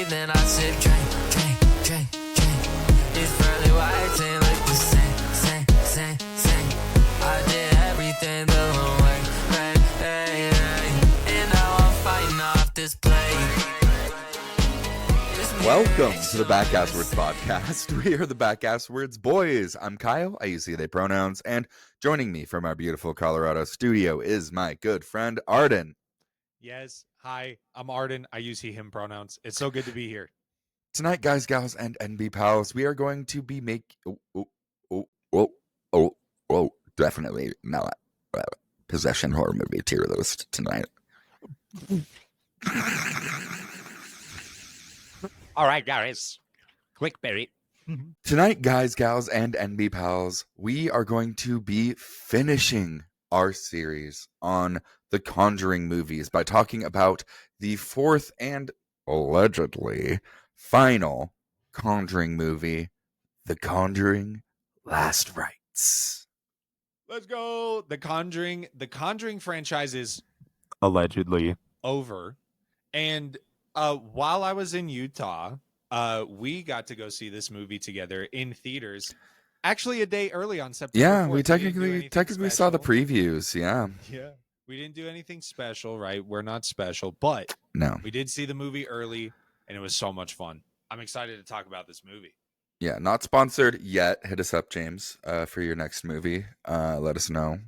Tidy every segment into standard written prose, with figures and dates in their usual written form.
then I sip, drink, drink, drink, drink. These pearly whites ain't like the same. I did everything the wrong way, hey, and now I'm fighting off this play. Welcome to the Backass Words podcast. We are the Backass Words boys. I'm Kyle. I use he, they pronouns. And joining me from our beautiful Colorado studio is my good friend, Arden. Yes. Hi, I'm Arden. I use he, him pronouns. It's so good to be here. Tonight, guys, gals, and NB pals, we are going to be definitely not possession horror movie tier list tonight. All right, guys. Clickberry. Tonight, guys, gals, and NB pals, we are going to be finishing our series on the Conjuring movies by talking about the fourth and allegedly final Conjuring movie, The Conjuring Last Rites. Let's go. The Conjuring franchise is allegedly over. And while I was in Utah, we got to go see this movie together in theaters. Actually, a day early on September 4th. We technically saw the previews. Yeah. We didn't do anything special, right? We're not special, but no, we did see the movie early, and it was so much fun. I'm excited to talk about this movie. Yeah, not sponsored yet. Hit us up, James, for your next movie. Let us know.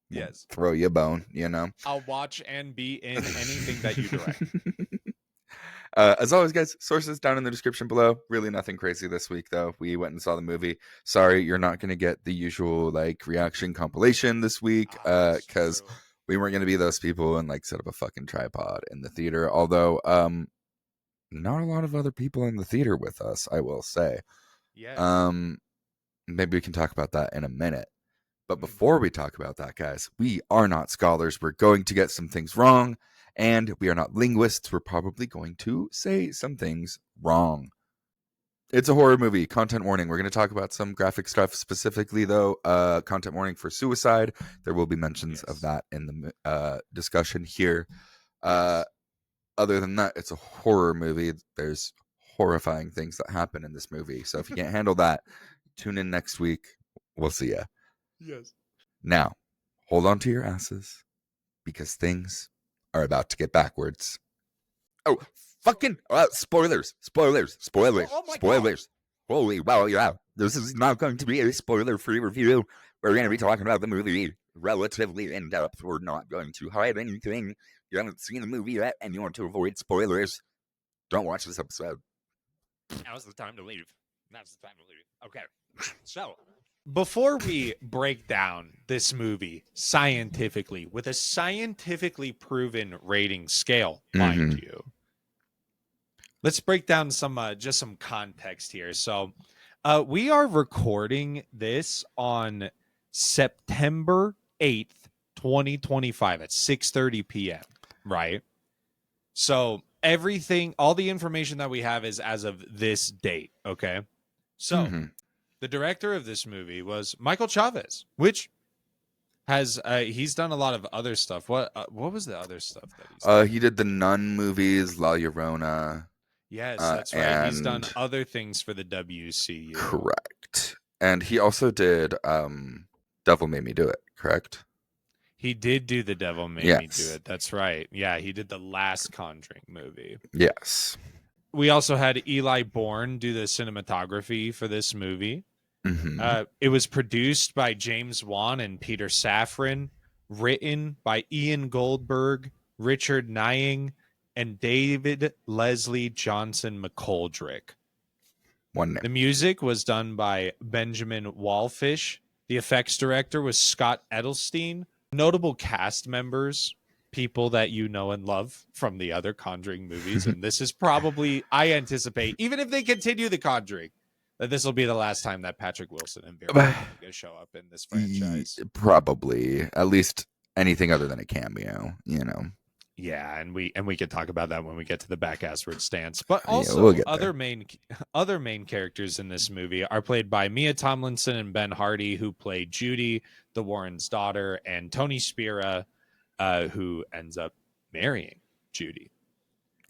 Yes. Throw you a bone, you know. I'll watch and be in anything that you direct. As always, guys, sources down in the description below. Really nothing crazy this week, though. We went and saw the movie. Sorry, you're not going to get the usual reaction compilation this week because we weren't going to be those people and set up a fucking tripod in the theater. Although, not a lot of other people in the theater with us, I will say. Yeah. Maybe we can talk about that in a minute. But before we talk about that, guys, we are not scholars. We're going to get some things wrong. And we are not linguists. We're probably going to say some things wrong. It's a horror movie. Content warning. We're going to talk about some graphic stuff specifically, though. Content warning for suicide. There will be mentions of that in the discussion here. Other than that, it's a horror movie. There's horrifying things that happen in this movie. So if you can't handle that, tune in next week. We'll see ya. Yes. Now, hold on to your asses because things are about to get backwards. Oh, fucking spoilers. Oh my God. Holy wow, yeah. This is not going to be a spoiler-free review. We're going to be talking about the movie relatively in depth. We're not going to hide anything. You haven't seen the movie yet and you want to avoid spoilers, don't watch this episode. Now's the time to leave. Okay. So, before we break down this movie scientifically, with a scientifically proven rating scale, mind you, let's break down some context here. So, we are recording this on September 8th, 2025 at 6:30 p.m., right? So, all the information that we have is as of this date, okay? So, the director of this movie was Michael Chavez, which has he's done a lot of other stuff. What was the other stuff that he's done? He did the Nun movies, La Llorona. Yes, that's right. He's done other things for the WCU. Correct. And he also did Devil Made Me Do It, correct? He did do The Devil Made Me Do It. That's right. Yeah, he did the last Conjuring movie. Yes. We also had Eli Bourne do the cinematography for this movie. It was produced by James Wan and Peter Safran, written by Ian Goldberg, Richard Nying, and David Leslie Johnson McGoldrick. One name. The music was done by Benjamin Wallfish. The effects director was Scott Edelstein. Notable cast members, people that you know and love from the other Conjuring movies. And this is probably, I anticipate, even if they continue the Conjuring, that this will be the last time that Patrick Wilson and Vera are going to show up in this franchise. Probably. At least anything other than a cameo, you know. Yeah, and we could talk about that when we get to the back-assward stance. But also, we'll other main characters in this movie are played by Mia Tomlinson and Ben Hardy, who played Judy, the Warrens' daughter, and Tony Spira, who ends up marrying Judy.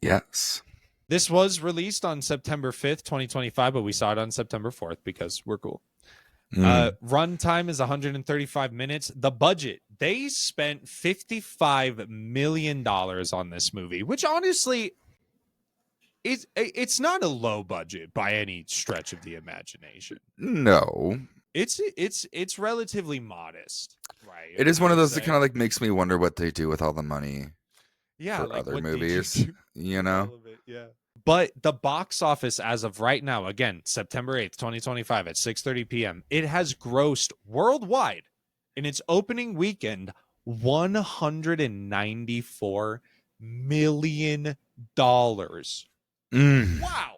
Yes. This was released on September 5th, 2025, but we saw it on September 4th because we're cool. Runtime is 135 minutes. The budget, they spent $55 million on this movie, which honestly it's not a low budget by any stretch of the imagination. No. It's relatively modest, right? It is one of those that kind of like makes me wonder what they do with all the money yeah, for like, other what did you movies, do you with know? all of it? Yeah. But the box office as of right now, again, September 8th, 2025 at 6:30 p.m., it has grossed worldwide in its opening weekend $194 million. Wow.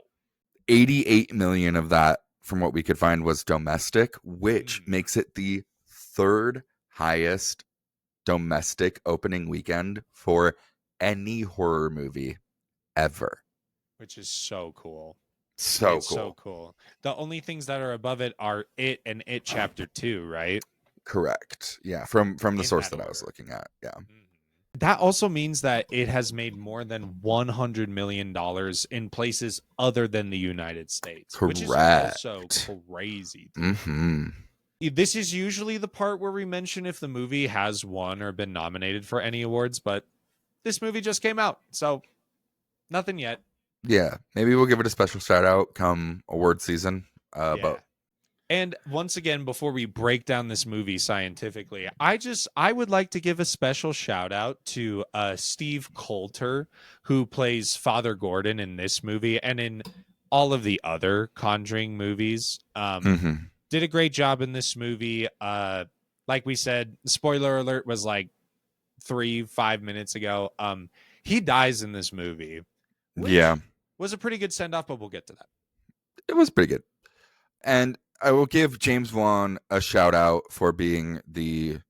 88 million of that, from what we could find, was domestic, which makes it the third highest domestic opening weekend for any horror movie ever. Which is so cool. So cool. The only things that are above it are It and It Chapter 2, right? Correct. Yeah, from the In source that that I was order. looking at. Yeah. That also means that it has made more than $100 million in places other than the United States. Which is also crazy. This is usually the part where we mention if the movie has won or been nominated for any awards, but this movie just came out, so nothing yet. Yeah, maybe we'll give it a special shout out come award season. But and once again, before we break down this movie scientifically, I would like to give a special shout out to Steve Coulter, who plays Father Gordon in this movie and in all of the other Conjuring movies. Did a great job in this movie. Like we said, spoiler alert was like 3-5 minutes ago. He dies in this movie. Yeah. Was a pretty good send off, but we'll get to that. It was pretty good. And I will give James Wan a shout out for being the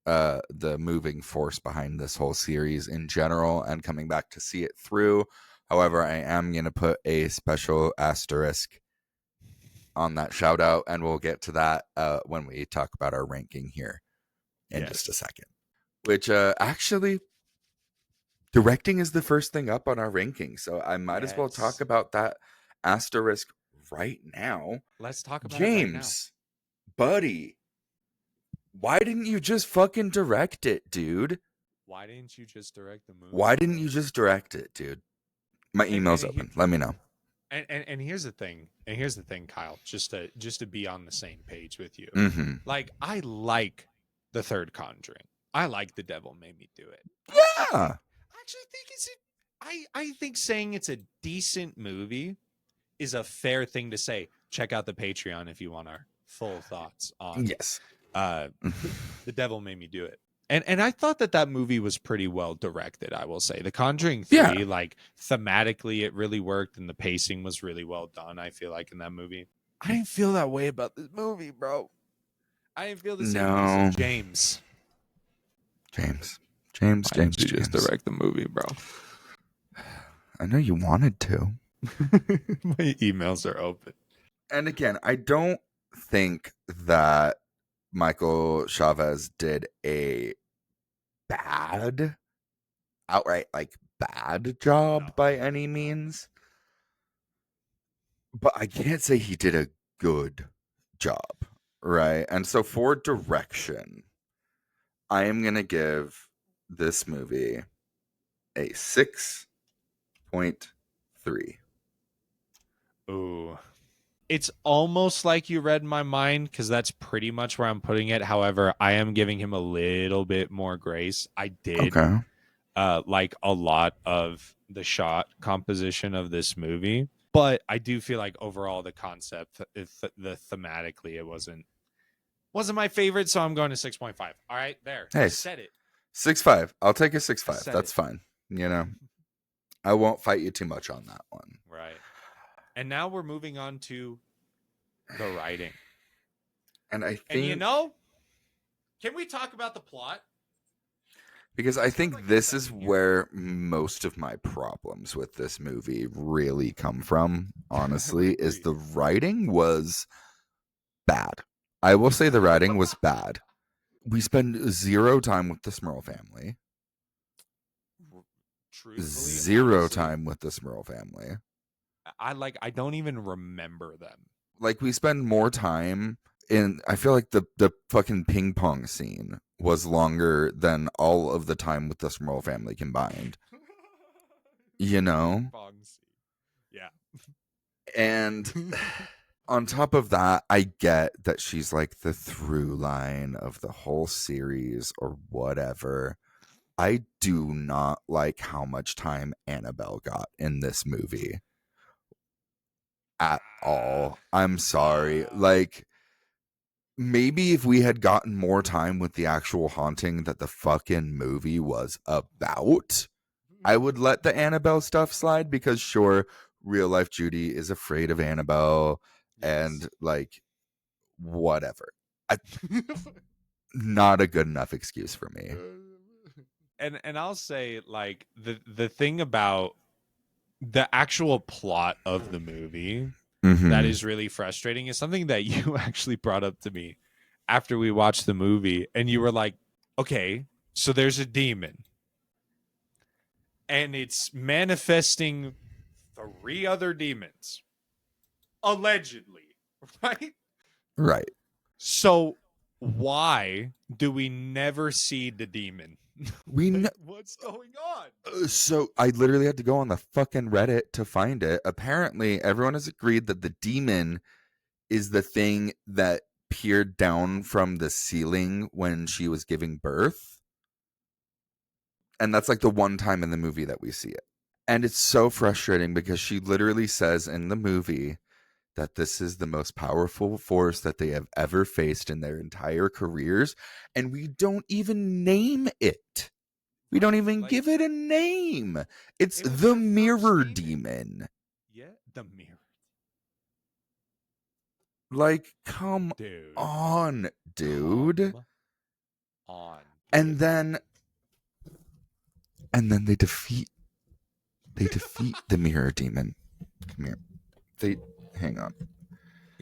moving force behind this whole series in general and coming back to see it through. However, I am going to put a special asterisk on that shout out, and we'll get to that when we talk about our ranking here in just a second. Which actually, directing is the first thing up on our ranking, so I might as well talk about that asterisk right now. Let's talk about James, it right now. buddy, why didn't you just fucking direct it, dude? Why didn't you just direct the movie? Why didn't you just direct it, dude? My email's open. Let me know. And here's the thing. And here's the thing, Kyle. Just to be on the same page with you. Like, I like the third Conjuring. I like The Devil Made Me Do It. Yeah. I actually think I think saying it's a decent movie is a fair thing to say. Check out the Patreon if you want our full thoughts on The Devil Made Me Do It. And I thought that movie was pretty well directed, I will say. The Conjuring 3, like, thematically, it really worked, and the pacing was really well done, I feel like, in that movie. I didn't feel that way about this movie, bro. I didn't feel the same way as James. James. Just direct the movie, bro. I know you wanted to. My emails are open. And again, I don't think that Michael Chavez did a outright bad job by any means. But I can't say he did a good job, right? And so for direction, I am going to give this movie a 6.3. Ooh. It's almost like you read my mind because that's pretty much where I'm putting it. However, I am giving him a little bit more grace. I did like a lot of the shot composition of this movie, but I do feel like overall the concept, the thematically, it wasn't my favorite. So I'm going to 6.5. All right, there. Hey, I said it. 6.5. I'll take a 6.5. That's fine. You know, I won't fight you too much on that one. Right. And now we're moving on to the writing. And I think... And you know, can we talk about the plot? Because I think this is where most of my problems with this movie really come from, honestly, is the writing was bad. I will say the writing was bad. We spend zero time with the Smurl family. truthfully, zero honestly, time with the Smurl family. I don't even remember them. Like, we spend more time in, I feel like the fucking ping pong scene was longer than all of the time with the Smurl family combined. You know? Ping pong scene. Yeah. And on top of that, I get that she's like the through line of the whole series or whatever. I do not like how much time Annabelle got in this movie at all. I'm sorry. Like, maybe if we had gotten more time with the actual haunting that the fucking movie was about, I would let the Annabelle stuff slide, because sure, real life Judy is afraid of Annabelle and like whatever. Not a good enough excuse for me. And I'll say, like, the thing about the actual plot of the movie that is really frustrating is something that you actually brought up to me after we watched the movie, and you were like, okay, so there's a demon and it's manifesting 3 other demons, allegedly, right? Right. So why do we never see the demon? We know. What's going on? So I literally had to go on the fucking Reddit to find it. Apparently, everyone has agreed that the demon is the thing that peered down from the ceiling when she was giving birth. And that's like the one time in the movie that we see it. And it's so frustrating because she literally says in the movie that this is the most powerful force that they have ever faced in their entire careers. And we don't even name it. We don't even give it a name. It's It was the the first mirror demon. demon. Yeah, the mirror. Like, come Dude. on, dude. Come on. And then they defeat the mirror demon. Come here. Hang on.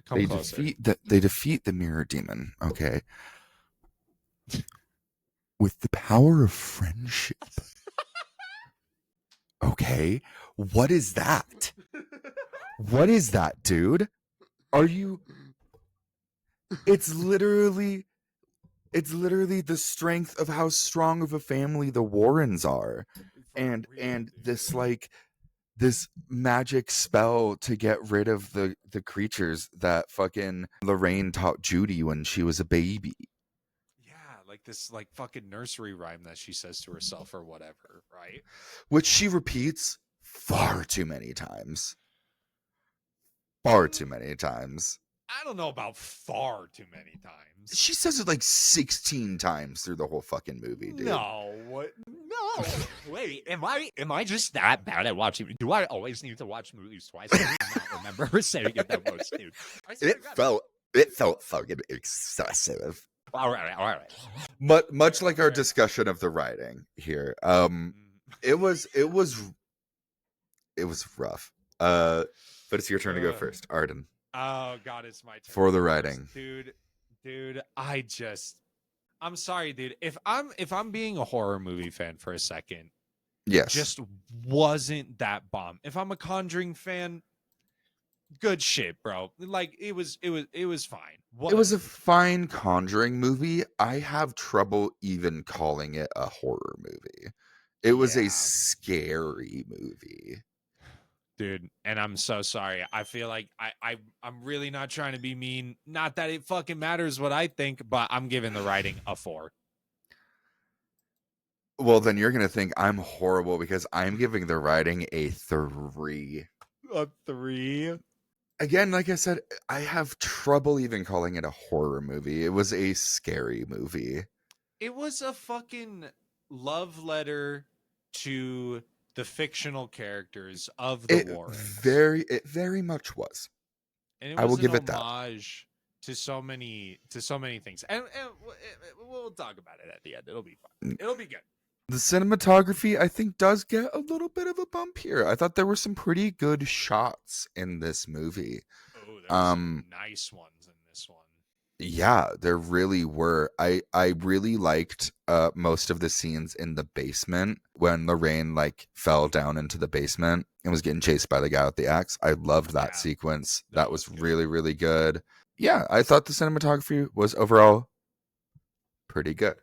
Come closer. They defeat the mirror demon, okay? With the power of friendship. Okay? What is that? What is that, dude? Are you... It's literally the strength of how strong of a family the Warrens are. And this, like, this magic spell to get rid of the creatures that fucking Lorraine taught Judy when she was a baby. Yeah, like this, like, fucking nursery rhyme that she says to herself or whatever, right? Which she repeats far too many times. Far too many times. I don't know about far too many times. She says it like 16 times through the whole fucking movie, dude. No, what? No. Wait, am I just that bad at watching? Do I always need to watch movies twice? I do not remember her saying it that much, dude. It felt fucking excessive. All right. But much like our discussion of the writing here, it was rough. But it's your turn to go first, Arden. Oh God, it's my turn For the writing, dude. I'm sorry, dude. If I'm being a horror movie fan for a second, yes, just wasn't that bomb. If I'm a Conjuring fan, good shit, bro. Like, it was fine. It was a fine Conjuring movie. I have trouble even calling it a horror movie. It was a scary movie. Dude, and I'm so sorry. I feel like I'm really not trying to be mean. Not that it fucking matters what I think, but I'm giving the writing a 4. Well, then you're going to think I'm horrible because I'm giving the writing a 3. A 3? Again, like I said, I have trouble even calling it a horror movie. It was a scary movie. It was a fucking love letter to the fictional characters of the Warrens. It very much was. And I will give it that. Homage to so many things. And we'll talk about it at the end. It'll be fun. It'll be good. The cinematography, I think, does get a little bit of a bump here. I thought there were some pretty good shots in this movie. Oh, there's some nice ones in this one. Yeah, there really were. I really liked most of the scenes in the basement when Lorraine like fell down into the basement and was getting chased by the guy with the axe. I loved that Yeah, sequence. that That was was good. really, really good. Yeah, I thought the cinematography was overall pretty good,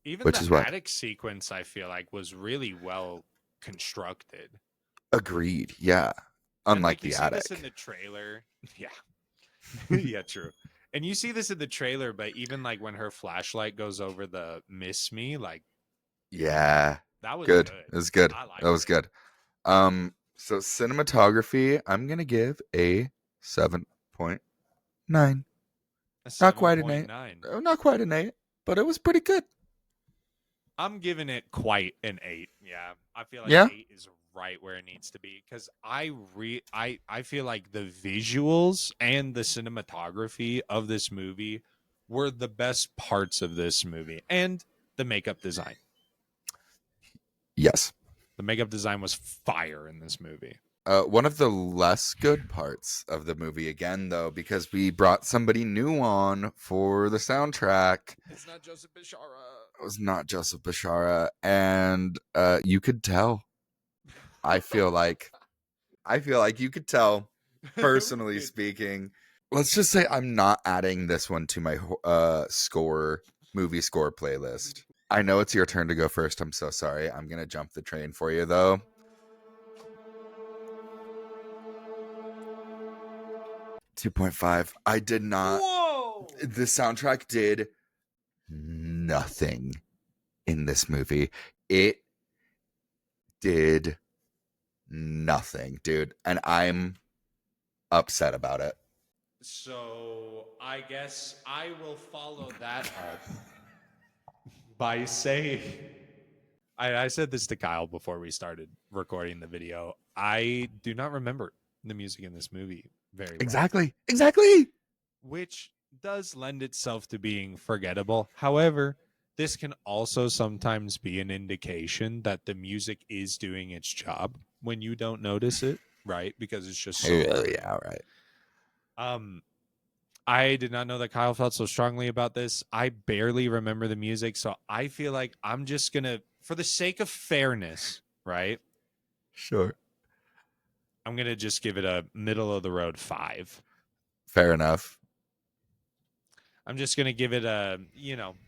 Even which the is why attic sequence, I feel like, was really well constructed. agreed. Yeah. And Unlike like you the see this in attic. the trailer. Yeah. Yeah, true. And you see this in the trailer, but even like when her flashlight goes over the miss me, like Yeah. that was Good. good. It was good. I That liked was it. good. So cinematography, I'm gonna give a 7.9. A Not quite an 8. 7.9. Not quite an 8, but it was pretty good. I'm giving it quite an 8. Yeah. I feel like Yeah? 8 is right where it needs to be cuz I feel like the visuals and the cinematography of this movie were the best parts of this movie and the makeup design. Yes. The makeup design was fire in this movie. One of the less good parts of the movie, again, though, because we brought somebody new on for the soundtrack. It's not Joseph Bishara. It was not Joseph Bashara, and you could tell. I feel like you could tell, personally speaking. Let's just say I'm not adding this one to my movie score playlist. I know it's your turn to go first. I'm so sorry. I'm gonna jump the train for you though. 2.5. I did not. Whoa! The soundtrack did nothing in this movie. It did nothing, dude. And I'm upset about it. So I guess I will follow that up by saying I said this to Kyle before we started recording the video. I do not remember the music in this movie very well, Exactly. which does lend itself to being forgettable. However, this can also sometimes be an indication that the music is doing its job when you don't notice it, right? Because it's just so early. Yeah, right. I did not know that Kyle felt so strongly about this. I barely remember the music, so I feel like I'm just gonna, for the sake of fairness, right? Sure. I'm gonna just give it a middle of the road 5. Fair enough. I'm just gonna give it a,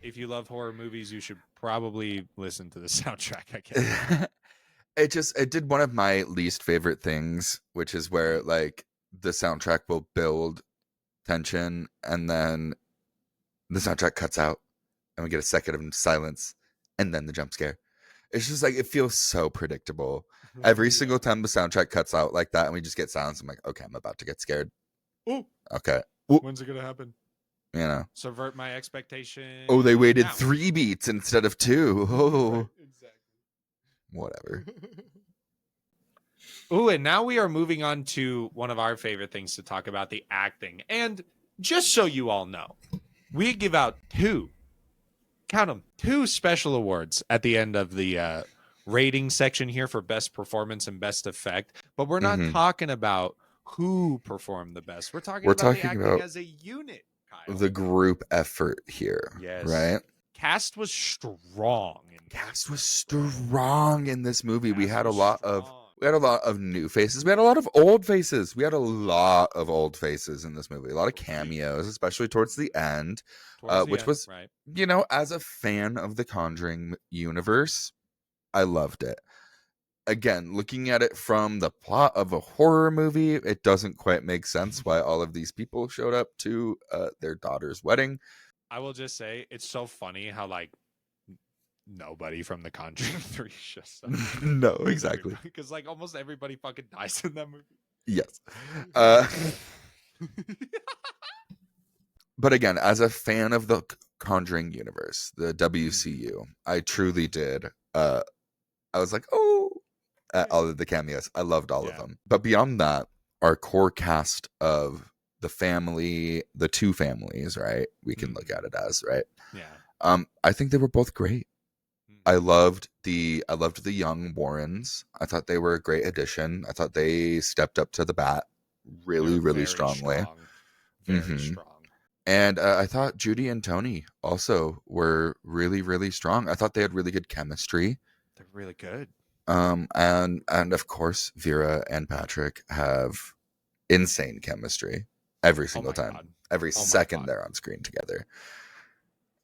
if you love horror movies, you should probably listen to the soundtrack. I guess. It did one of my least favorite things, which is where like the soundtrack will build tension and then the soundtrack cuts out and we get a second of silence and then the jump scare. It's just like it feels so predictable. Every single time the soundtrack cuts out like that and we just get silence, I'm like, okay, I'm about to get scared. Oh, Okay. when's it gonna happen? You know. Subvert my expectation. Oh, they waited now. 3 beats instead of 2. Oh. Right, exactly. Whatever. Ooh, and now we are moving on to one of our favorite things to talk about, the acting. And just so you all know, we give out 2, count them, 2 special awards at the end of the rating section here for best performance and best effect. But we're not talking about who performed the best. We're talking about the acting about as a unit, Kyle. the group effort here. Yes. Right? Cast was strong. Cast was strong in this movie. We had a lot of new faces. We had a lot of old faces. We had a lot of old faces in this movie. A lot of cameos, especially towards the end, which was, right. As a fan of the Conjuring universe, I loved it. Again, looking at it from the plot of a horror movie, it doesn't quite make sense why all of these people showed up to their daughter's wedding. I will just say it's so funny how like nobody from the Conjuring 3 shows up. No, exactly. Because like almost everybody fucking dies in that movie. Yes. But again, as a fan of the Conjuring universe, the WCU, I truly did. I was like, oh, at all of the cameos. I loved all of them. But beyond that, our core cast of the family, the 2 families, right? We can look at it as, right? Yeah. I think they were both great. I loved the young Warrens. I thought they were a great addition. I thought they stepped up to the bat really, really strongly. Very strong. And I thought Judy and Tony also were really, really strong. I thought they had really good chemistry. They're really good. And of course, Vera and Patrick have insane chemistry every single time. God. Every Oh my second God. they're on screen together.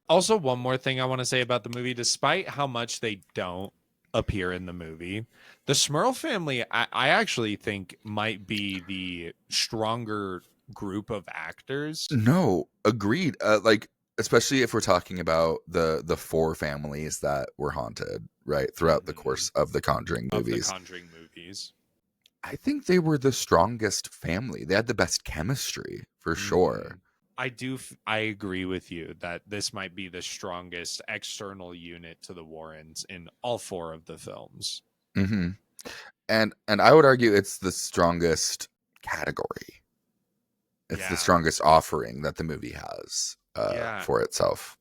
Also, one more thing I want to say about the movie, despite how much they don't appear in the movie, the Smurl family, I actually think might be the stronger group of actors. No, agreed. Like, especially if we're talking about the four families that were haunted, right, throughout the course of the Conjuring movies. I think they were the strongest family. They had the best chemistry, for sure. I agree with you that this might be the strongest external unit to the Warrens in all four of the films. Mm-hmm. And I would argue it's the strongest category. It's the strongest offering that the movie has for itself.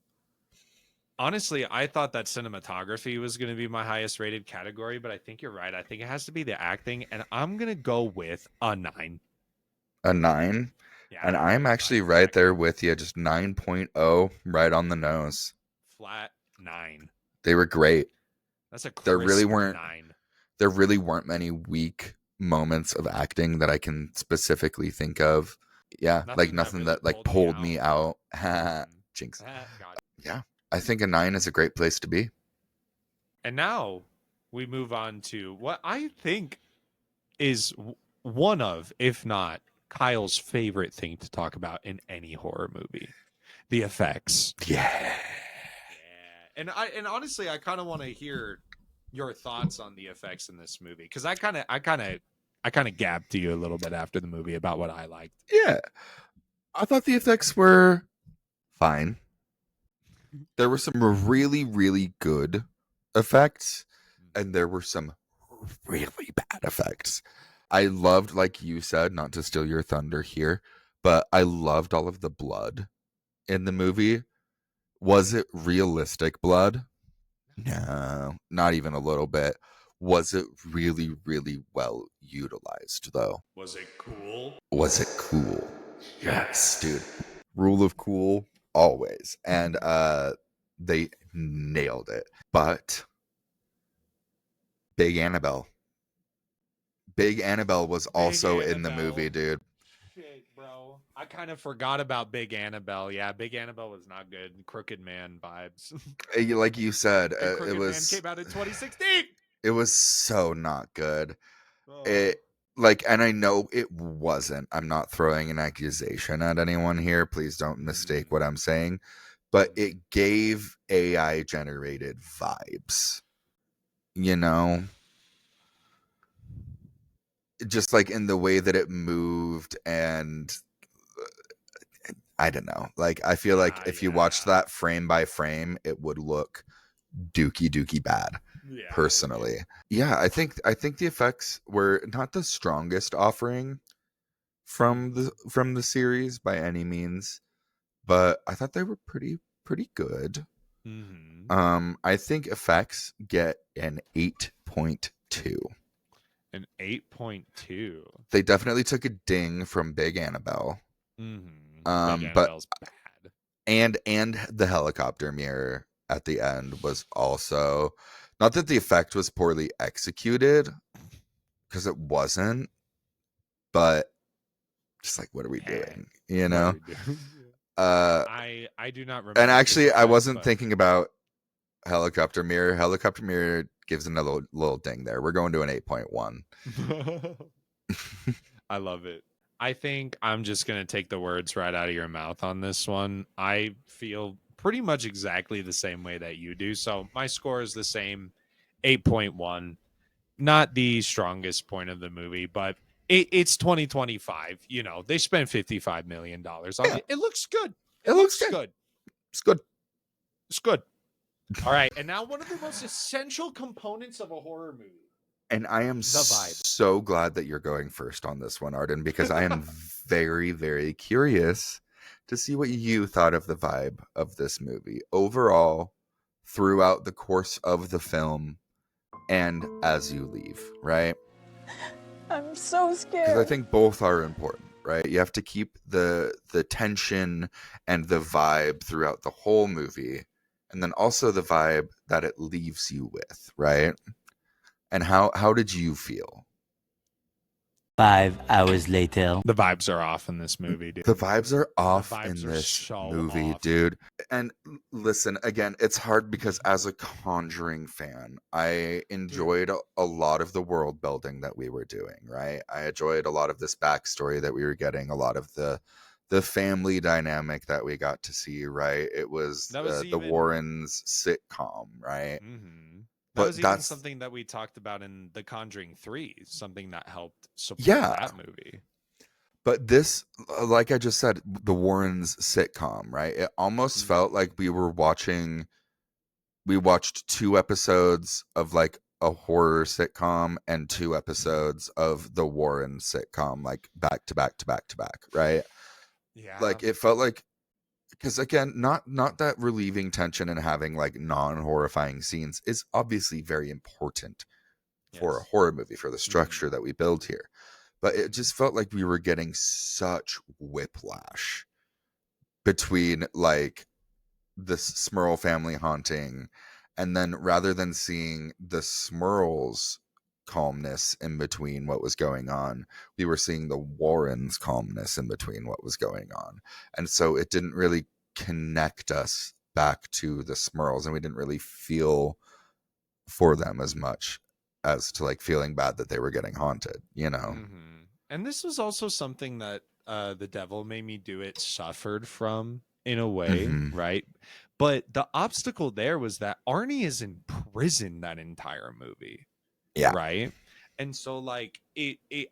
Honestly, I thought that cinematography was going to be my highest rated category, but I think you're right. I think it has to be the acting, and I'm going to go with a 9. A 9? Yeah, and I'm actually right there with you, just 9.0, right on the nose. Flat 9. They were great. That's a crisp there really weren't 9. There really weren't many weak moments of acting that I can specifically think of. Yeah, nothing that really pulled me out. Jinx. Yeah, I think a 9 is a great place to be. And now we move on to what I think is one of, if not Kyle's favorite thing to talk about in any horror movie: the effects. Yeah. And honestly, I kind of want to hear your thoughts on the effects in this movie, because I kind of gabbed to you a little bit after the movie about what I liked. Yeah, I thought the effects were fine. There were some really, really good effects, and there were some really bad effects. I loved, like you said, not to steal your thunder here, but I loved all of the blood in the movie. Was it realistic blood? No, not even a little bit. Was it really, really well utilized, though? Was it cool? Was it cool? Yes, dude. Rule of cool, always. And they nailed it. But Big Annabelle was also in the movie, dude. Shit, bro. I kind of forgot about Big Annabelle. Yeah, Big Annabelle was not good. Crooked Man vibes. Like you said, Crooked Man came out in 2016. It was so not good. And I know it wasn't. I'm not throwing an accusation at anyone here. Please don't mistake what I'm saying. But it gave AI generated vibes. You know? Just like in the way that it moved, and I don't know. Like, I feel like if you watched that frame by frame, it would look dookie bad. Personally. Yeah, I think the effects were not the strongest offering from the series by any means, but I thought they were pretty good. I think effects get an 8.2. An 8.2. They definitely took a ding from Big Annabelle. Big Annabelle's bad. And the helicopter mirror at the end was also, not that the effect was poorly executed, because it wasn't, but just like, what are we doing? You know? I do not remember. And actually, I wasn't thinking about helicopter mirror. Helicopter mirror gives another little ding there. We're going to an 8.1. I love it. I think I'm just going to take the words right out of your mouth on this one. I feel pretty much exactly the same way that you do. So my score is the same, 8.1. Not the strongest point of the movie, but it's 2025. You know, they spent $55 million on it. It looks good. It looks good. It's good. It's good. All right. And now one of the most essential components of a horror movie. And I am so glad that you're going first on this one, Arden, because I am very, very curious to see what you thought of the vibe of this movie overall, throughout the course of the film, and as you leave, right? I'm so scared. Because I think both are important. right? You have to keep the tension and the vibe throughout the whole movie, and then also the vibe that it leaves you with, right? And how did you feel? 5 hours later. The vibes are off in this movie, dude. The vibes are off vibes in are this so movie, off. dude. And listen, again, it's hard because as a Conjuring fan, I enjoyed a lot of the world building that we were doing, right? I enjoyed a lot of this backstory that we were getting, a lot of the family dynamic that we got to see, right? It was That was the even- Warrens sitcom, right? That But was even that's something that we talked about in The Conjuring 3, something that helped support Yeah. that movie. But this, like I just said, the Warrens sitcom, right? It almost felt like we watched 2 episodes of like a horror sitcom and 2 episodes of the Warren sitcom, like back to back to back to back, right? Yeah. Like it felt like, because again, not that relieving tension and having like non-horrifying scenes is obviously very important for a horror movie, for the structure that we build here. But it just felt like we were getting such whiplash between like the Smurl family haunting, and then rather than seeing the Smurls calmness in between what was going on, we were seeing the Warrens calmness in between what was going on. And so it didn't really connect us back to the Smurls, and we didn't really feel for them as much as to like feeling bad that they were getting haunted, you know? And this was also something that The Devil Made Me Do It suffered from in a way, right? But the obstacle there was that Arnie is in prison that entire movie. Yeah. Right. And so like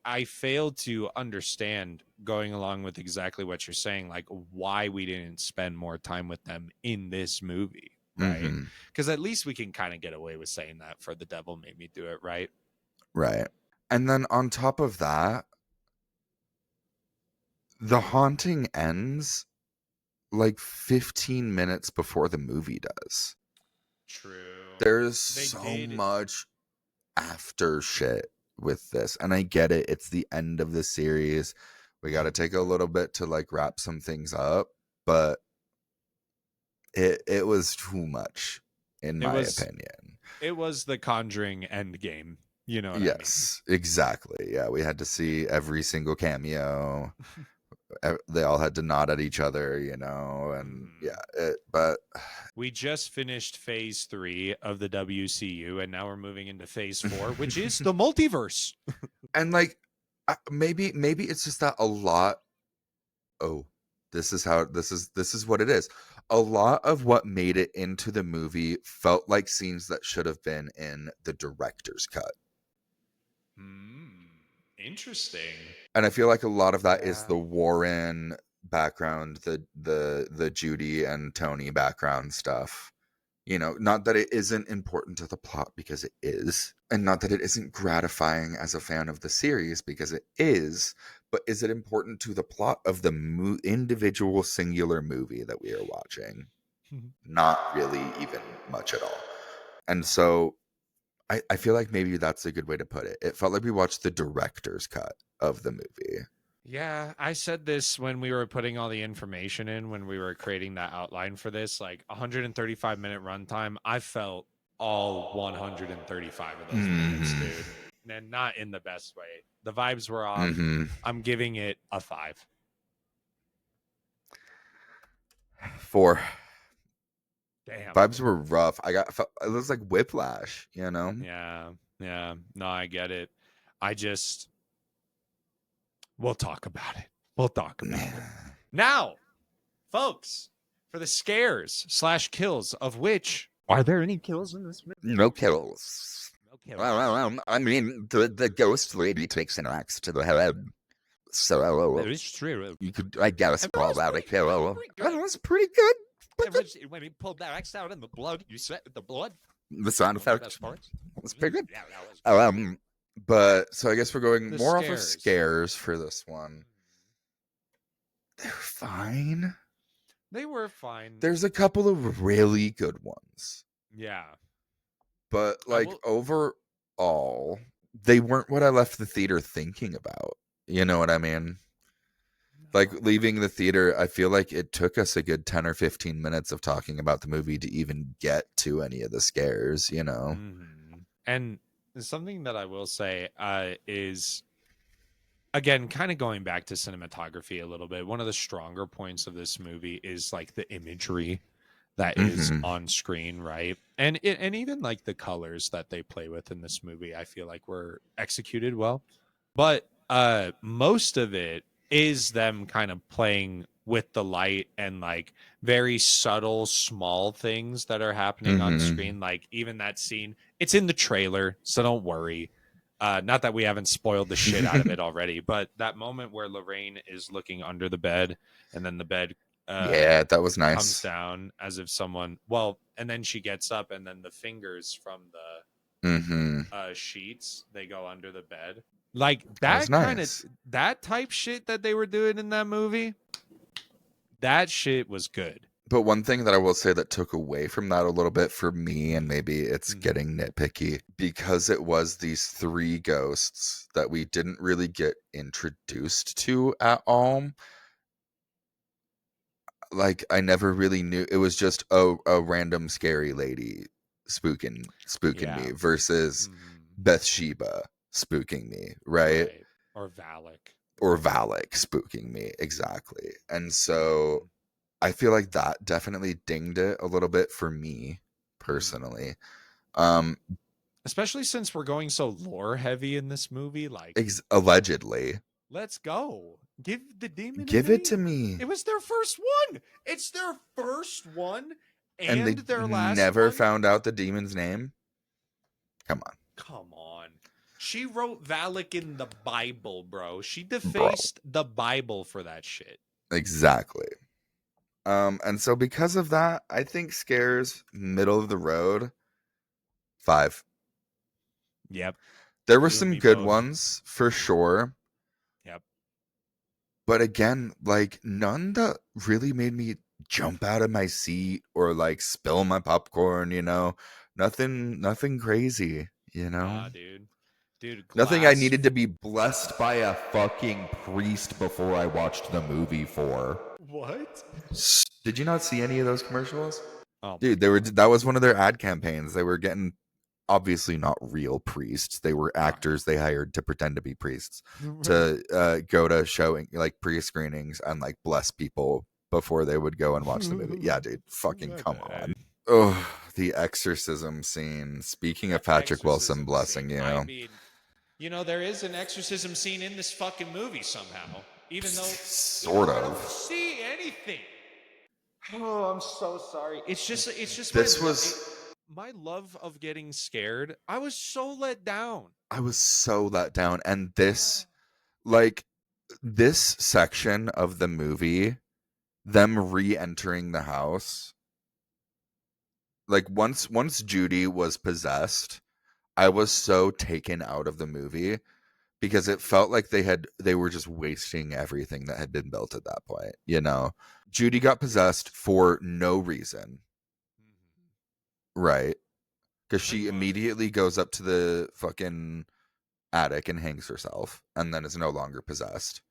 I failed to understand, going along with exactly what you're saying, like why we didn't spend more time with them in this movie. Right. Because at least we can kind of get away with saying that for The Devil Made Me Do It, right? Right. And then on top of that, the haunting ends like 15 minutes before the movie does. True. There's so much after shit with this. And I get it. It's the end of the series. We got to take a little bit to like wrap some things up, but it was too much in my opinion. It was the Conjuring end game. You know what Yes, exactly. Yeah, we had to see every single cameo. They all had to nod at each other, you know, and but we just finished phase 3 of the WCU, and now we're moving into phase 4, which is the multiverse. And like maybe it's just that a lot. Oh, this is what it is. A lot of what made it into the movie felt like scenes that should have been in the director's cut. Interesting. And I feel like a lot of that is the Warren background, the Judy and Tony background stuff. You know, not that it isn't important to the plot, because it is, and not that it isn't gratifying as a fan of the series, because it is, but is it important to the plot of the individual singular movie that we are watching? Not really even much at all. And so I feel like maybe that's a good way to put it. It felt like we watched the director's cut of the movie. Yeah, I said this when we were putting all the information in, when we were creating that outline for this, like 135-minute runtime. I felt all 135 of those minutes, dude. And not in the best way. The vibes were off. I'm giving it a 5. 4. Damn. Vibes were rough. It was like whiplash, you know? Yeah. No, I get it. We'll talk about it. Now, folks, for the scares / kills, of which, are there any kills in this movie? No kills. I mean, the ghost lady takes an axe to the head. So That is true. you could, I guess, call that a kill. That was pretty good. When he pulled that axe out in the blood, you sweat with the blood. The sound effect was pretty good. Yeah, that was But so I guess we're going The more off of scares. scares for this one. They're fine. They were fine. There's a couple of really good ones, Yeah. but like overall, they weren't what I left the theater thinking about. You know what I mean? Like leaving the theater, I feel like it took us a good 10 or 15 minutes of talking about the movie to even get to any of the scares, you know? Mhm. And something that I will say is, again, kind of going back to cinematography a little bit. One of the stronger points of this movie is like the imagery that is Mm-hmm. on screen, right? And even like the colors that they play with in this movie, I feel like were executed well. But most of it is them kind of playing with the light and like very subtle small things that are happening on Mm-hmm. screen, like even that scene. It's in the trailer, so don't worry. Not that we haven't spoiled the shit out of it already, but that moment where Lorraine is looking under the bed and then the bed Yeah, that was comes nice. down as if someone, well, and then she gets up and then the fingers from the Mm-hmm. sheets, they go under the bed, like That was that kind of, nice. that type shit that they were doing in that movie. That shit was good. But one thing that I will say that took away from that a little bit for me, and maybe it's Mhm. getting nitpicky, because it was these three ghosts that we didn't really get introduced to at all. Like I never really knew, it was just a random scary lady spooking Yeah. me versus Mhm. Bathsheba spooking me, right? Right. Or Valak. Or Valak spooking me, exactly. And so Mhm. I feel like that definitely dinged it a little bit for me Mhm. personally. Um Especially since we're going so lore heavy in this movie, like, allegedly. let's go. Give the demon a Give it to name. me. It was their first one. It's their first one And and they their last never one. found out the demon's name? Come on, Come on. She wrote Valak in the Bible, bro. She bro. defaced the Bible for that shit. Exactly. And so because of that, I think scares middle of the road 5. Yep. There were You and some me good both. ones for sure, Yep. but again, like none that really made me jump out of my seat or like spill my popcorn, you know. Nothing crazy, you know. Nah, dude. Dude, Nothing I Glass. needed to be blessed by a fucking priest before I watched the movie for. What? Did you not see any of those commercials? Oh my Dude, they were god. that was one of their ad campaigns. They were getting obviously not real priests. They were Right. actors they hired to pretend to be priests Right. to go to showing like pre-screenings and like bless people before they would go and watch the movie. Yeah, dude, fucking come on. Oh, the exorcism scene. Speaking The of Patrick Wilson exorcism blessing scene. I you, mean, there is an exorcism scene in this fucking movie somehow. Even though, sort I don't of. see anything. Oh, I'm so sorry. It's just This was my love of getting scared. I was so let down. I was so let down, and this like this section of the movie, them re-entering the house, like once Judy was possessed, I was so taken out of the movie because it felt like they were just wasting everything that had been built at that point, you know. Judy got possessed for no reason, right? Because Pretty she much. immediately goes up to the fucking attic and hangs herself and then is no longer possessed.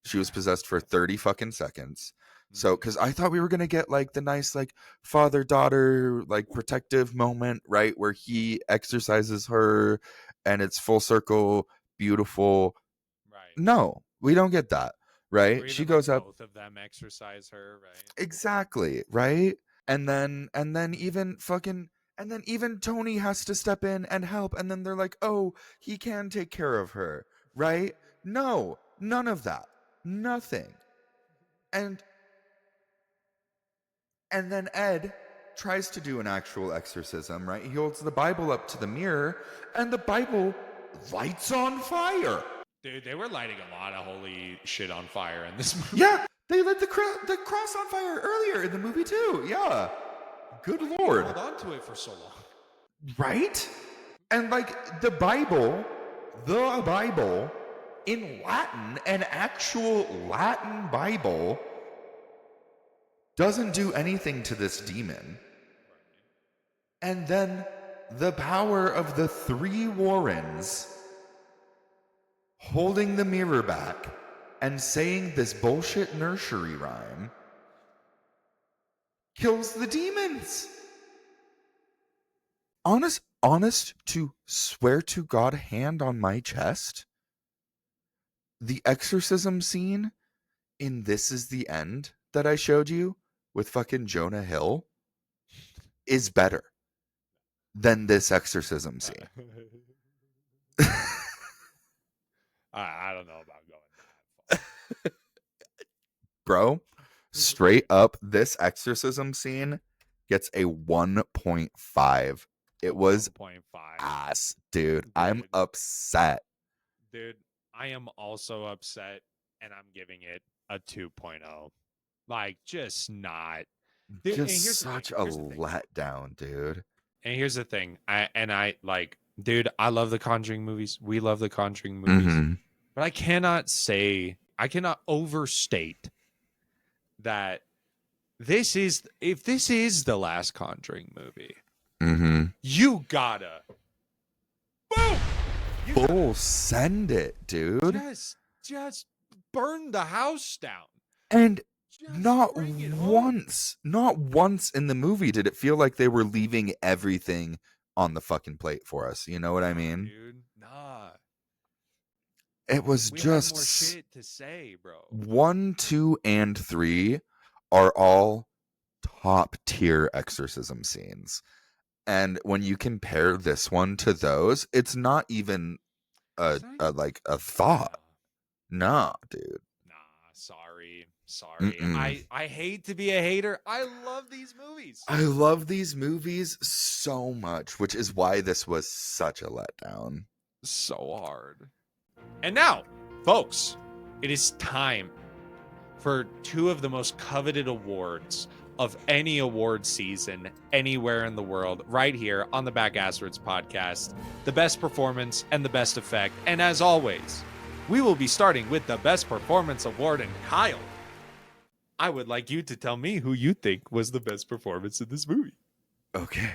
She was possessed for 30 fucking seconds. So, because I thought we were going to get like the nice, like father daughter, like protective moment, right? Where he exercises her and it's full circle, beautiful. Right. No, we don't get that, right? Or She even like goes up. both of them exercise her, right? Exactly, right? And then even fucking and then even Tony has to step in and help and then they're like, "Oh, he can take care of her." Right? No, none of that. Nothing. And and then Ed tries to do an actual exorcism, right? He holds the Bible up to the mirror and the Bible lights on fire. Dude, they were lighting a lot of holy shit on fire in this movie. Yeah, they lit the cross on fire earlier in the movie too. Yeah. Good Why did they lord. hold on to it for so long? Right? And like the Bible in Latin, an actual Latin Bible, doesn't do anything to this demon. And then the power of the three Warrens holding the mirror back and saying this bullshit nursery rhyme kills the demons. Honest to swear to God, hand on my chest, the exorcism scene in This Is the End that I showed you with fucking Jonah Hill is better than this exorcism scene. I don't know about going that far. Bro, straight up, this exorcism scene gets a 1.5. It was 1.5. ass, dude. I'm Dude. upset. Dude, I am also upset, and I'm giving it a 2.0. Like, just not. Dude, and Just here's the thing, such a here's the thing. letdown, dude. And here's the thing. Dude, I love the Conjuring movies. We love the Conjuring movies. Mm-hmm. But I cannot overstate that if this is the last Conjuring movie, Mm-hmm. you gotta boom! You gotta Full send it, dude. just burn the house down. And Just not bring it home. once in the movie did it feel like they were leaving everything on the fucking plate for us. You know what I mean? Dude, nah. It was We just had more shit to say, bro. 1, 2, and 3 are all top tier exorcism scenes. And when you compare this one to those, it's not even a thought. Nah, dude. Nah, sorry. Mm-mm. I hate to be a hater. I love these movies. I love these movies so much, which is why this was such a letdown. So hard. And now, folks, it is time for two of the most coveted awards of any award season anywhere in the world, right here on the Back Asswards podcast. The best performance and the best effect. And as always, we will be starting with the best performance award. And Kyle, I would like you to tell me who you think was the best performance in this movie. Okay.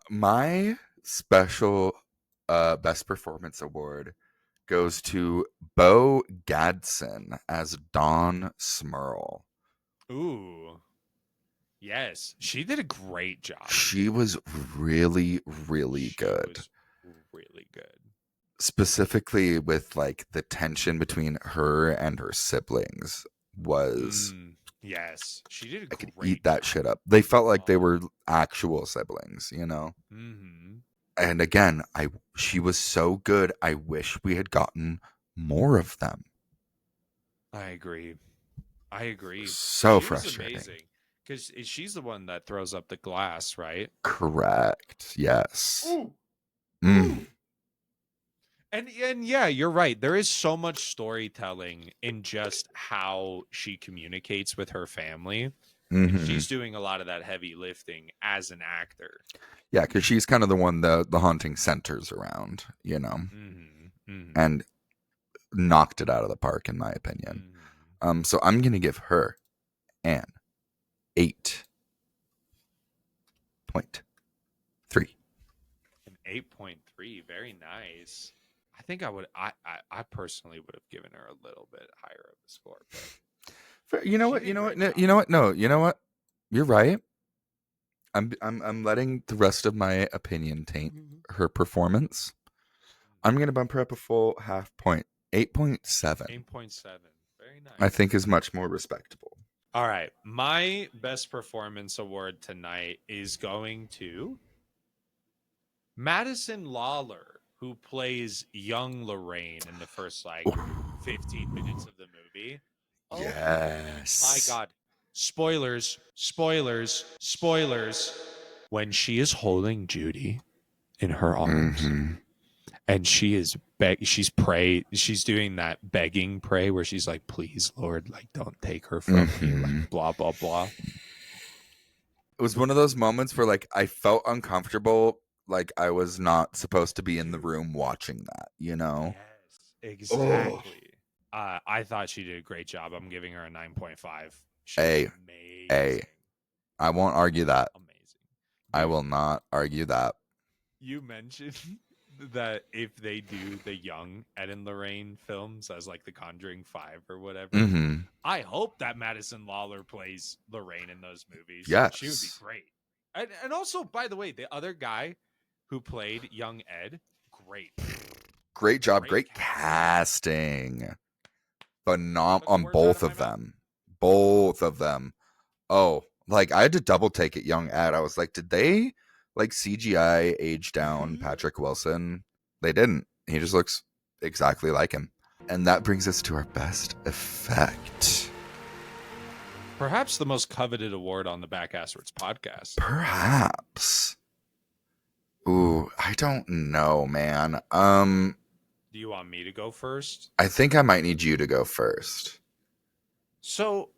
My special best performance award goes to Bo Gadson as Dawn Smurl. Ooh. Yes, she did a great job. She was really, really good. Really good. Specifically with like the tension between her and her siblings was Yes, she did a I could great eat that job. shit up. They felt like they were actual siblings, you know? Mm-hmm. And again, she was so good. I wish we had gotten more of them. I agree. So She was frustrating. amazing because she's the one that throws up the glass, right? Correct. Yes. Ooh. Mm. And yeah, you're right. There is so much storytelling in just how she communicates with her family. Mhm. She's doing a lot of that heavy lifting as an actor. Yeah, because she's kind of the one the haunting centers around, you know, and knocked it out of the park, in my opinion. So I'm gonna give her an 8.3. An 8.3, very nice. I think I personally would have given her a little bit higher of a score. But You know what? No, you know what? You're right. I'm letting the rest of my opinion taint her performance. I'm gonna bump her up a full half point. 8.7. 8.7. Very nice. I think is much more respectable. All right. My best performance award tonight is going to Madison Lawler, who plays young Lorraine in the first 15 minutes of the movie. Oh, yes. my God. Spoilers. When she is holding Judy in her arms and she is she's doing that begging pray where she's like, please, Lord, like, don't take her from me, like, blah, blah, blah. It was one of those moments where like I felt uncomfortable, like I was not supposed to be in the room watching that, you know? Yes, exactly. I thought she did a great job. I'm giving her a 9.5. Amazing. I won't argue that. Amazing. I will not argue that. You mentioned that if they do the young Ed and Lorraine films as like the Conjuring 5 or whatever, Mm-hmm. I hope that Madison Lawler plays Lorraine in those movies. She would be Yes. great. And also, by the way, the other guy who played young Ed, great. Great job. Great Great casting. Phenom Took the on words out both of of my mouth. them. Both of them. Oh, like I had to double take it, young Ed. I was like, did they like CGI age down Patrick Wilson? They didn't. He just looks exactly like him. And that brings us to our best effect. Perhaps the most coveted award on the Backaswards podcast. Perhaps. Ooh, I don't know, man. Do you want me to go first? I think I might need you to go first. So,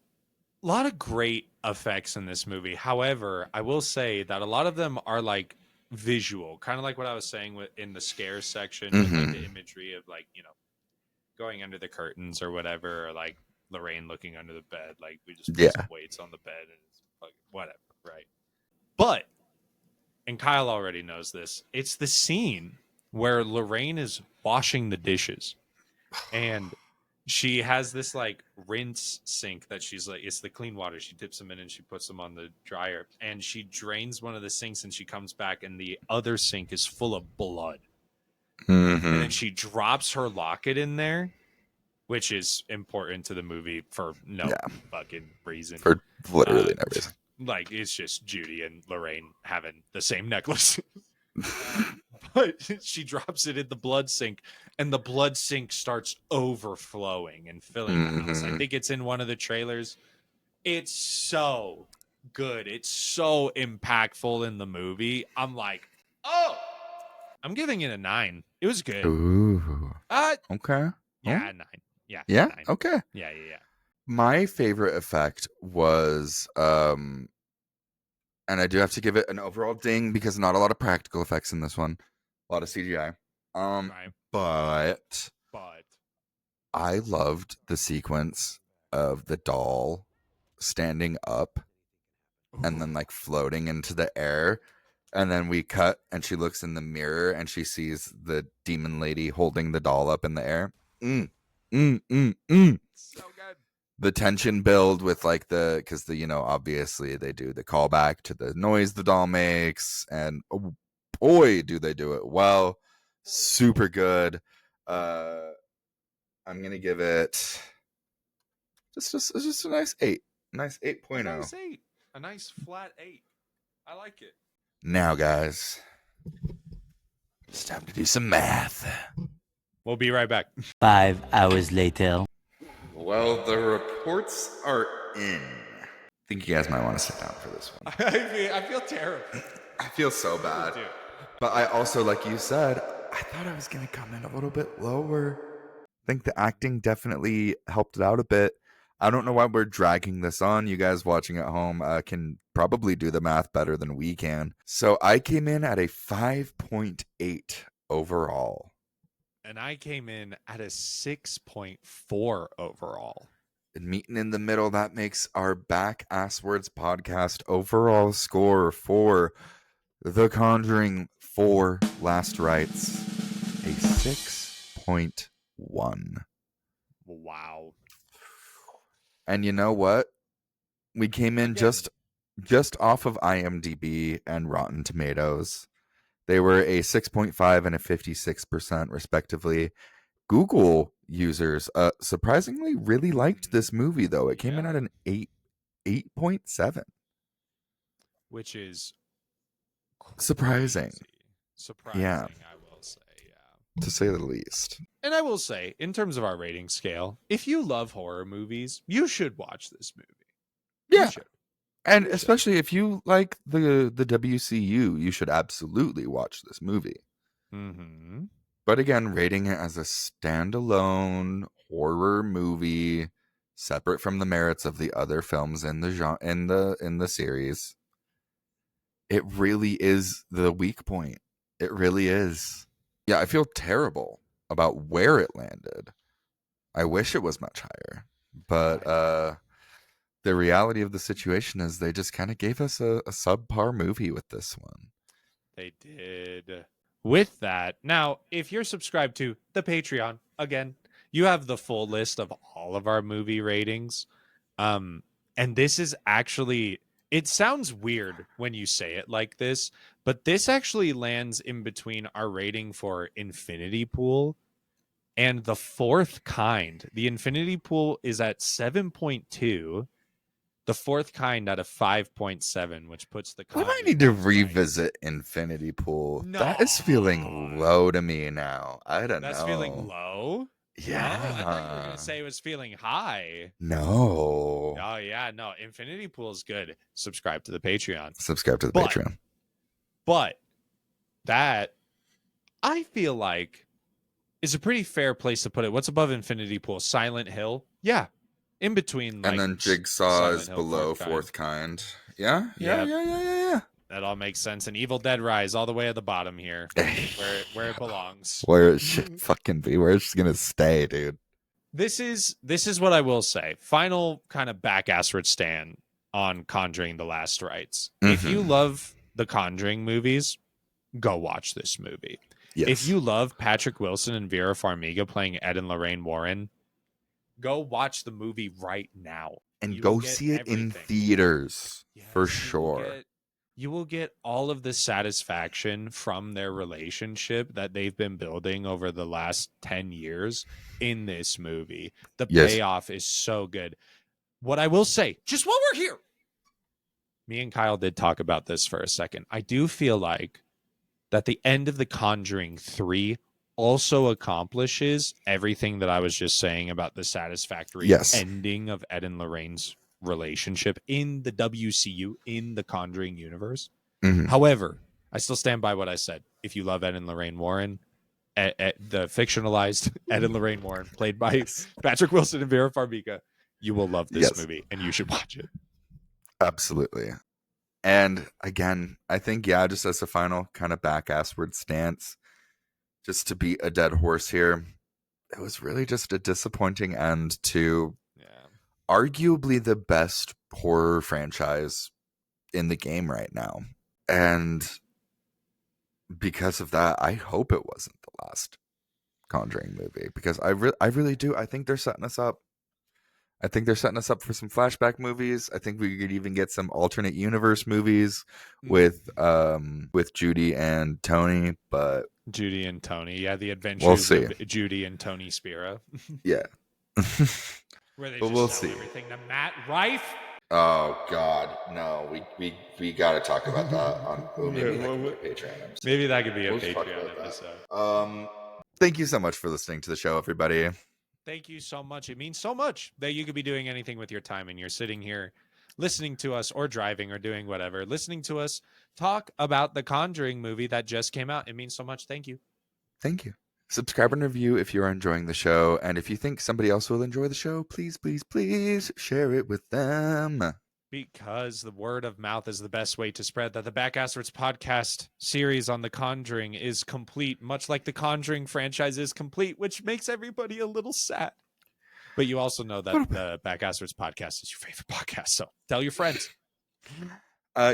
a lot of great effects in this movie. However, I will say that a lot of them are like visual, kind of like what I was saying in the scare section with like the imagery of like, going under the curtains or whatever, or like Lorraine looking under the bed. Like we just put some weights on the bed and it's like whatever, right? But, and Kyle already knows this, it's the scene where Lorraine is washing the dishes and she has this like rinse sink that she's like, it's the clean water. She dips them in and she puts them on the dryer and she drains one of the sinks and she comes back and the other sink is full of blood. And then she drops her locket in there, which is important to the movie for no fucking reason. For literally no reason. Like, it's just Judy and Lorraine having the same necklace. But she drops it in the blood sink, and the blood sink starts overflowing and filling the house. I think it's in one of the trailers. It's so good. It's so impactful in the movie. I'm like, oh, I'm giving it a 9. It was good. Ooh. Okay. Yeah, 9. Yeah. Yeah. 9. Okay. Yeah. My favorite effect was, and I do have to give it an overall ding because not a lot of practical effects in this one, a lot of CGI. Right. But I loved the sequence of the doll standing up and then like floating into the air. And then we cut and she looks in the mirror and she sees the demon lady holding the doll up in the air. So good. The tension build with like because obviously they do the callback to the noise the doll makes. And oh boy, do they do it well. Super good. I'm going to give it just a nice 8. Nice 8.0. Nice 8. A nice flat 8. I like it. Now, guys, it's time to do some math. We'll be right back. 5 hours later. Well, the reports are in. I think you guys might want to sit down for this one. I feel terrible. I feel so bad. But I also, like you said, I thought I was going to come in a little bit lower. I think the acting definitely helped it out a bit. I don't know why we're dragging this on. You guys watching at home can probably do the math better than we can. So I came in at a 5.8 overall. And I came in at a 6.4 overall. And meeting in the middle, that makes our Backaswards podcast overall score for The Conjuring 4 Last Rites a 6.1. Wow. And you know what? We came in just off of IMDb and Rotten Tomatoes. They were a 6.5 and a 56% respectively. Google users surprisingly really liked this movie, though. It came in at an 8.7. Which is surprising. Surprising, Yeah. I will say, yeah. To say the least. And I will say, in terms of our rating scale, if you love horror movies, you should watch this movie. Yeah. You should. And especially if you like the WCU, you should absolutely watch this movie. Mm-hmm. But again, rating it as a standalone horror movie, separate from the merits of the other films in the genre, in the series, it really is the weak point. It really is. Yeah, I feel terrible about where it landed. I wish it was much higher, but the reality of the situation is they just kind of gave us a subpar movie with this one. They did. With that, now, if you're subscribed to the Patreon, again, you have the full list of all of our movie ratings. And this is actually, it sounds weird when you say it like this, but this actually lands in between our rating for Infinity Pool and The Fourth Kind. The Infinity Pool is at 7.2. The Fourth Kind at a 5.7, which puts the We might Conjuring need to right. revisit Infinity Pool. No. That is feeling low to me now. I don't That's know. feeling low? Yeah. No? I thought you were going to say it was feeling high. No. Oh, yeah. No, Infinity Pool is good. Subscribe to the Patreon. Subscribe to the But- Patreon. But that, I feel like, is a pretty fair place to put it. What's above Infinity Pool? Silent Hill? Yeah. In between, like, And then Jigsaw Silent is Hill, below Fourth Kind. Fourth Kind. Yeah? Yeah, Yep. yeah. That all makes sense. And Evil Dead Rise all the way at the bottom here, where it belongs. Where it should fucking be. Where it's gonna stay, dude. This is what I will say. Final kind of back-assward stand on Conjuring: The Last Rites. If you love the Conjuring movies, go watch this movie. Yes. If you love Patrick Wilson and Vera Farmiga playing Ed and Lorraine Warren, go watch the movie right now. and You go will get see it in everything. theaters for Yes, sure. You will get all of the satisfaction from their relationship that they've been building over the last 10 years in this movie. The Yes. payoff is so good. What I will say, just while we're here, me and Kyle did talk about this for a second. I do feel like that the end of The Conjuring 3 also accomplishes everything that I was just saying about the satisfactory Yes. ending of Ed and Lorraine's relationship in the WCU, in the Conjuring universe. Mhm. However, I still stand by what I said. If you love Ed and Lorraine Warren, the fictionalized Ed and Lorraine Warren, played by Patrick Wilson and Vera Farmiga, you will love this Yes. movie, and you should watch it. Absolutely. And again, I think, just as a final kind of back-assward stance, just to beat a dead horse here, it was really just a disappointing end to Yeah. arguably the best horror franchise in the game right now. And because of that, I hope it wasn't the last Conjuring movie, because I really do. I think they're setting us up. I think they're setting us up for some flashback movies. I think we could even get some alternate universe movies with Judy and Tony, but Judy and Tony. Yeah, the We'll adventures see. of Judy and Tony Spira. yeah. Where they But just we'll sell see. everything to Matt Rife. Oh God, no! We got to talk about that on maybe Yeah, like a Patreon episode. Maybe that could be a We'll just talk Patreon about that. episode. Thank you so much for listening to the show, everybody. Thank you so much. It means so much that you could be doing anything with your time and you're sitting here listening to us or driving or doing whatever, listening to us talk about the Conjuring movie that just came out. It means so much. Thank you. Thank you. Subscribe and review if you are enjoying the show, and if you think somebody else will enjoy the show, please share it with them. Because the word of mouth is the best way to spread that the Backasserts podcast series on The Conjuring is complete, much like the Conjuring franchise is complete, which makes everybody a little sad. But you also know that the Backasserts podcast is your favorite podcast, so tell your friends.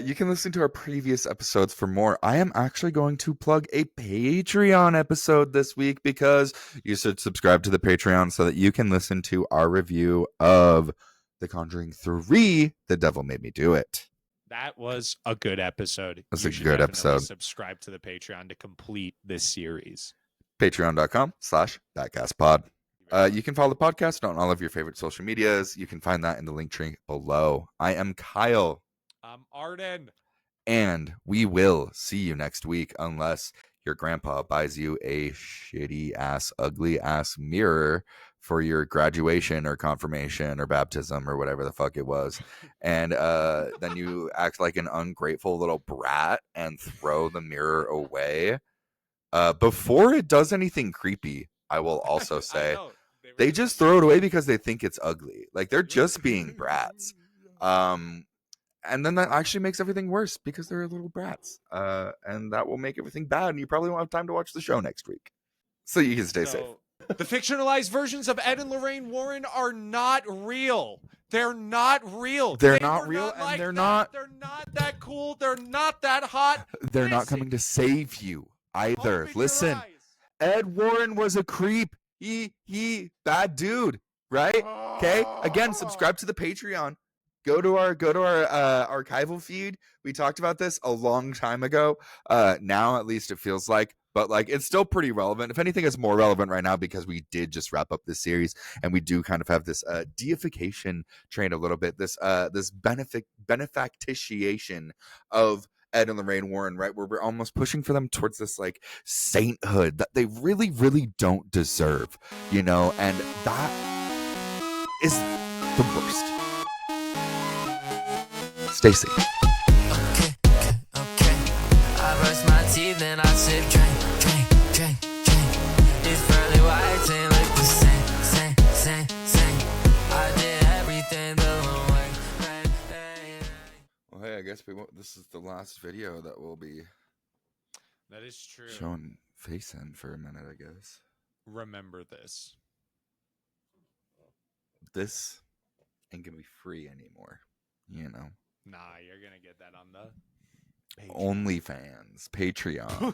You can listen to our previous episodes for more. I am actually going to plug a Patreon episode this week, because you should subscribe to the Patreon so that you can listen to our review of The Conjuring 3, The Devil Made Me Do It. That was a good episode. That's You a should good definitely episode. Subscribe to the Patreon to complete this series. Patreon.com/BackcastPod. You can follow the podcast on all of your favorite social medias. You can find that in the link tree below. I am Kyle. I'm Arden. And we will see you next week, unless your grandpa buys you a shitty ass, ugly ass mirror for your graduation or confirmation or baptism or whatever the fuck it was. And then you act like an ungrateful little brat and throw the mirror away. Before it does anything creepy, I will also say they just throw it away because they think it's ugly. Like, they're just being brats. And then that actually makes everything worse because they're little brats. And that will make everything bad. And you probably won't have time to watch the show next week. So you can stay safe. The fictionalized versions of Ed and Lorraine Warren are not real. They're not real. They're They not were real, and like they're that. not- They're not that cool. They're not that hot. They're not Listen. coming to save you either. Open your Listen, eyes. Ed Warren was a creep. He bad dude, right? Okay. Again, subscribe to the Patreon. Go to our archival feed. We talked about this a long time ago. Now at least it feels like, but like it's still pretty relevant. If anything, it's more relevant right now because we did just wrap up this series and we do kind of have this deification train a little bit. This benefactiation of Ed and Lorraine Warren, right? Where we're almost pushing for them towards this like sainthood that they really, really don't deserve, you know, and that is the worst. Stay safe. Okay, okay, okay. I brush my teeth and I sip, drink, drink, drink, drink. These pearly whites ain't look the same, same, same, same. I did everything the wrong way. Hey, hey, hey. Well, hey, I guess we won't. This is the last video that we'll be That is true. showing face in for a minute, I guess. Remember this. This ain't gonna be free anymore, you know. Nah, you're gonna get that on the OnlyFans, Patreon.